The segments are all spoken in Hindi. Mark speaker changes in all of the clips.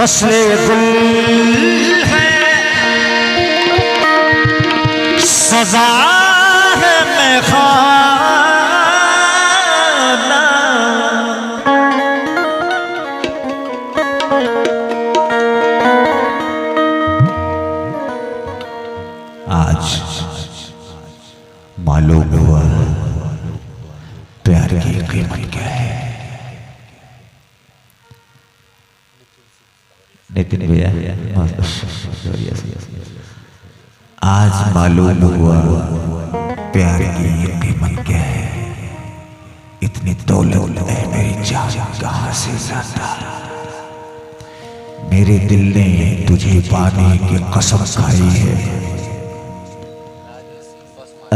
Speaker 1: फसले गुल है सजा है मैं खाना। आज मालूम हुआ प्यार की कीमत क्या है। नितिन भैया आज मालूम हुआ प्यार की कीमत क्या है। इतनी दौलत है मेरी जान कहां से लाता। मेरे दिल ने तुझे पाने की कसम खाई है।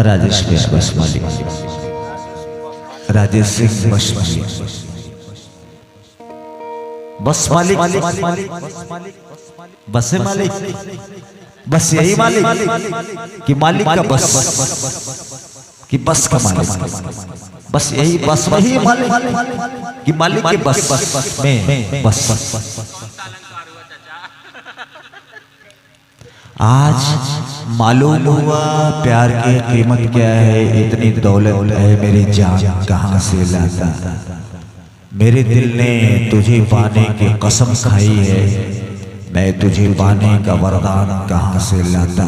Speaker 1: राजेश बस मालिक, राजेश सिंह बस मालिक, बस मालिक, बस मालिक, बस यही मालिक कि मालिक का बस कि बस का मालिक, बस यही बस वही मालिक कि मालिक के बस में बस। आज मालूम हुआ प्यार की कीमत क्या है। इतनी दौलत है मेरी जान कहां से लाता। मेरे दिल ने तुझे पाने की कसम खाई है। मैं तुझे पाने का वरदान कहां से लाता।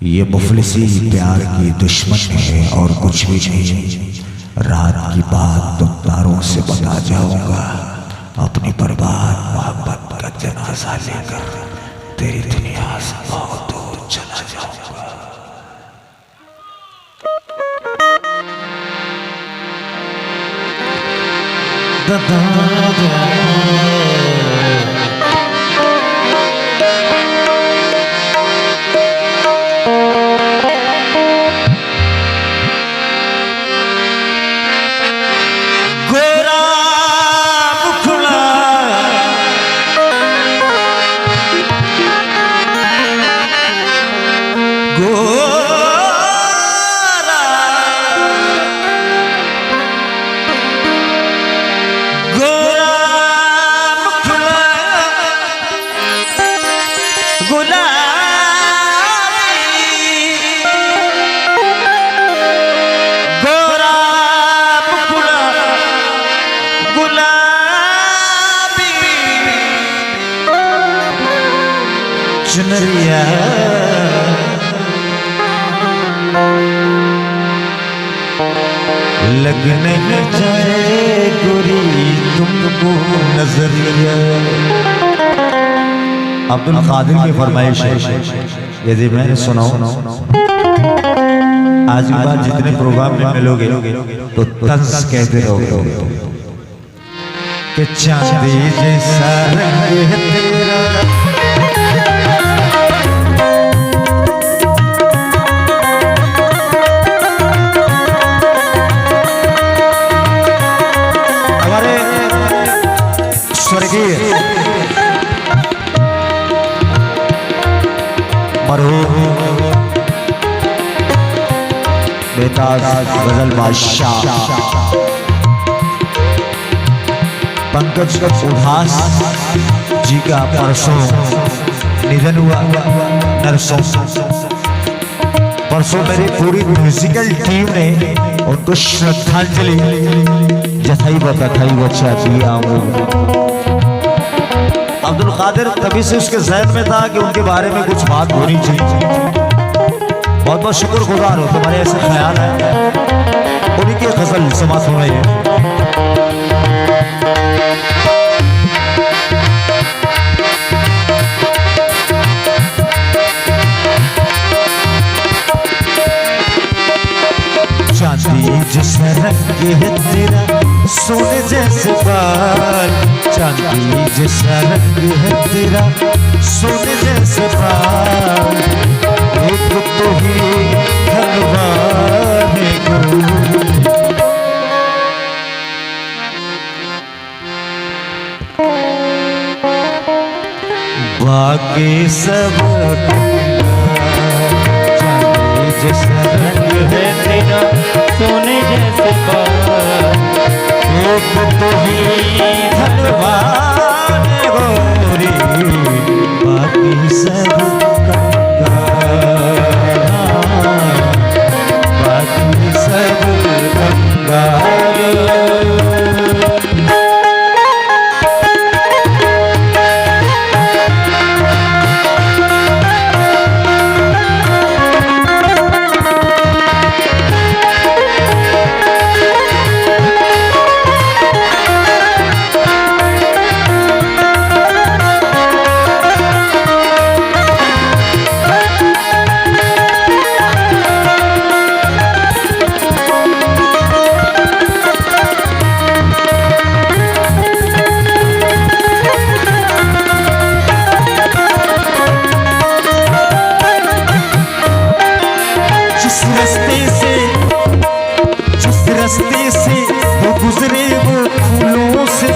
Speaker 1: ये मुफलिसी प्यार की दुश्मन है और कुछ भी नहीं। रात की बात तो तारों से बता जाऊंगा। अपनी बर्बाद मोहब्बत का जनाजा लेकर तेरी दुनिया से बहुत दूर चला जाऊंगा। चुनरिया लगने जाए गोरी तुमको नजरिया। अब्दुल कादिर की फरमाइश है, यदि मैंने सुनाऊं आज के बाद जितने प्रोग्राम में मिलोगे तो तंज कहते रहोगे कि चांदी जैसा रंग है तेरा। मरहूम बेताज गजल बादशाह पंकज उधास जी का परसों निधन हुआ। नरसों परसों मेरी पूरी म्यूजिकल टीम ने उनको श्रद्धांजलि जताई बताई बच्चा दिया। अब्दुल कादिर तभी से उसके ज़हन में था कि उनके बारे में कुछ बात होनी चाहिए। बहुत बहुत शुक्रगुजार हो तुम्हारे ऐसे ख्याल है। उन्हीं की गजल समाप्त हो रही है। चांदी जैसा रंग है तेरा सोने जैसे बाल। चांदी जैसा रंग है तेरा सोने जैसे बाल। एक तो ही धनवान है बाकी सब चांदी जैसा रंग है तेरा सोने जैसे बाल। एक तो ही धनवान हो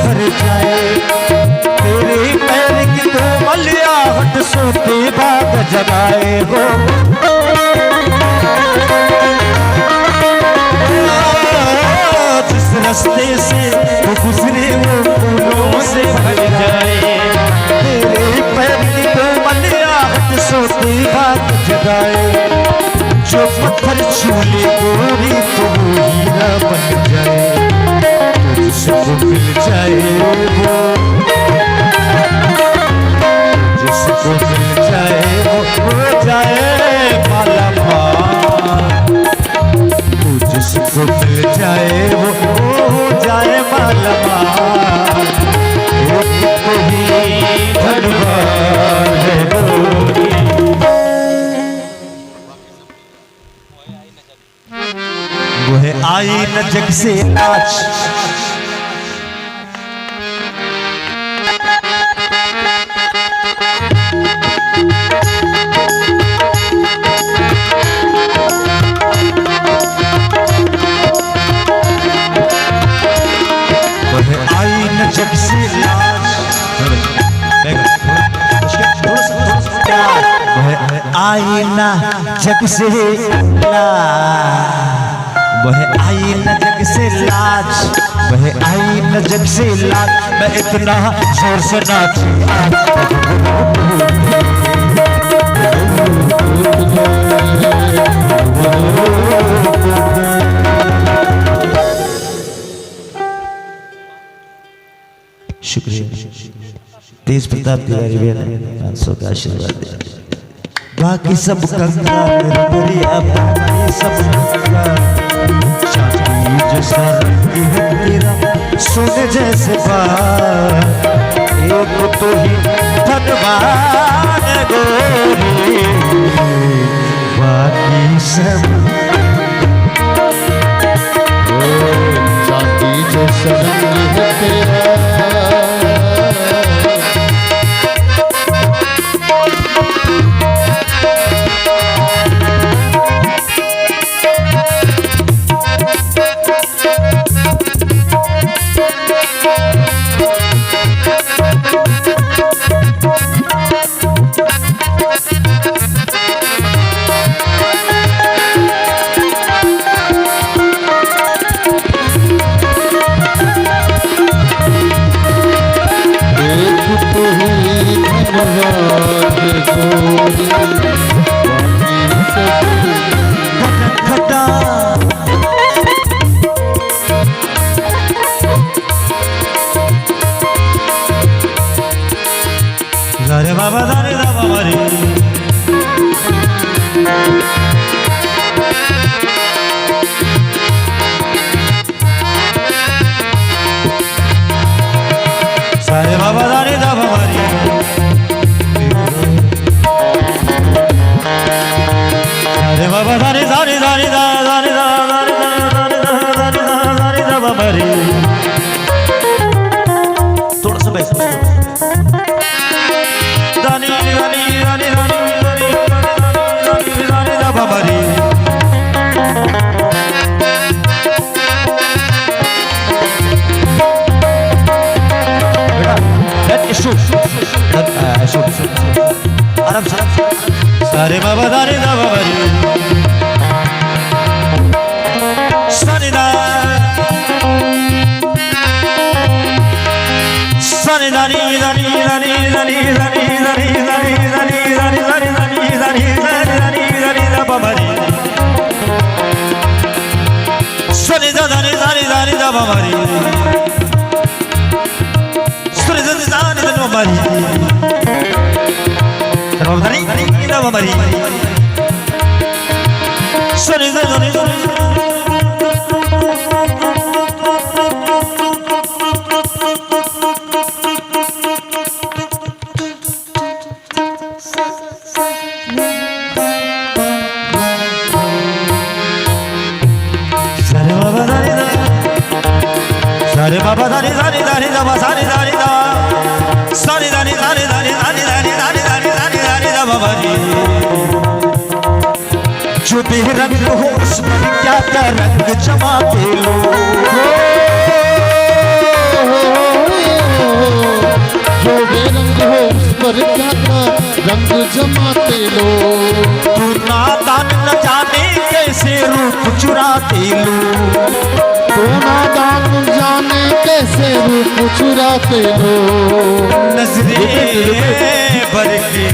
Speaker 1: भर जाए, तेरे पैर की तो मलियाहट सोते बाग जगाए हो। जिस रास्ते से वो गुजरे वो फूलों से भर जाए, तेरे पैर की तो मलियाहट सोते बाग जगाए। जो पत्थर छूले गोरी तो वो हीरा बन जाए, जिसको मिल जाए वो, जिसको मिल जाए वो हो जाए माला माल। जिसको मिल जाए वो हो जाए माला माल। तो ही धनवान है गोरी। वो है आई न जग से नाच, जग से लाज, आईना जग से वह आईना जग से लाज, वह आईना जग से लाज। मैं इतना जोर से नाचूं शुक्रिया। तेज प्रताप तिवारी बहन 500 का आशीर्वाद दे। बाकी सब गंगा दरिया, बाकी सब गंगा, चांदी जैसा रंग है तेरा सोने जैसे बाल। एक तो ही धनवान गोरी, बाकी सब
Speaker 2: चांदी जैसा रंग है तेरा।
Speaker 1: रे बाबा दारे दा बाबा रे, सारे बाबा दारे दा बाबा रे, सारे बाबा दारे दारे दारे दा दारे दा दारे दा दारे दा दारे दा बाबा रे। थोड़ा सा बैठ दानी दानी दानी दानी दानी दानी दानी दा बाबा रे। आराम से सारे बाबा दारे दा बाबा रे, सारे दा सारे दानी दानी दानी दानी दानी दानी दानी दानी दानी दानी दानी दानी दानी दानी दा बाबा रे, सारे दा दानी दानी दानी दा बाबा रे, सारे दा दानी दा बाबा रे, दानी दा बाबा रे, सारे दा दानी सारे बाबा दानी दानी दानी दा बाबा सारे दानी दा सारे दानी दानी दानी दानी दानी दानी दानी दानी दानी दा बाबा रे। जो बेरंग हो उसमें क्या क्या रंग जमाते लो,
Speaker 2: पर क्या क्या रंग जमाते लोग।
Speaker 1: तू नादान न जाने कैसे रूप चुराते लो।
Speaker 2: तू नादान जाने कैसे रूप चुराते लोग।
Speaker 1: नजरें भर के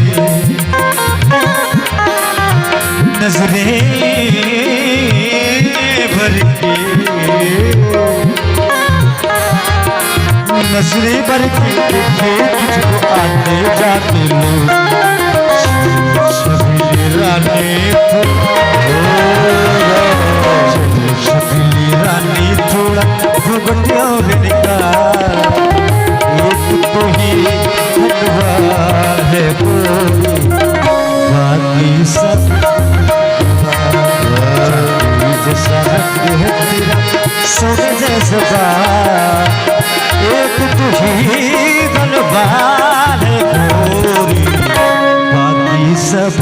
Speaker 1: नजरें भर के नजरें भर के देखे तुझको आते जाते लोग। शबीली रानी शबीली रानी थोड़ा घुघटियों में निकाल। एक तो ही हलवा है कोई बाकी सब जैसा रंग है तेरा सोने जैसा बाल। एक तो ही हलवा है कोई बाकी सब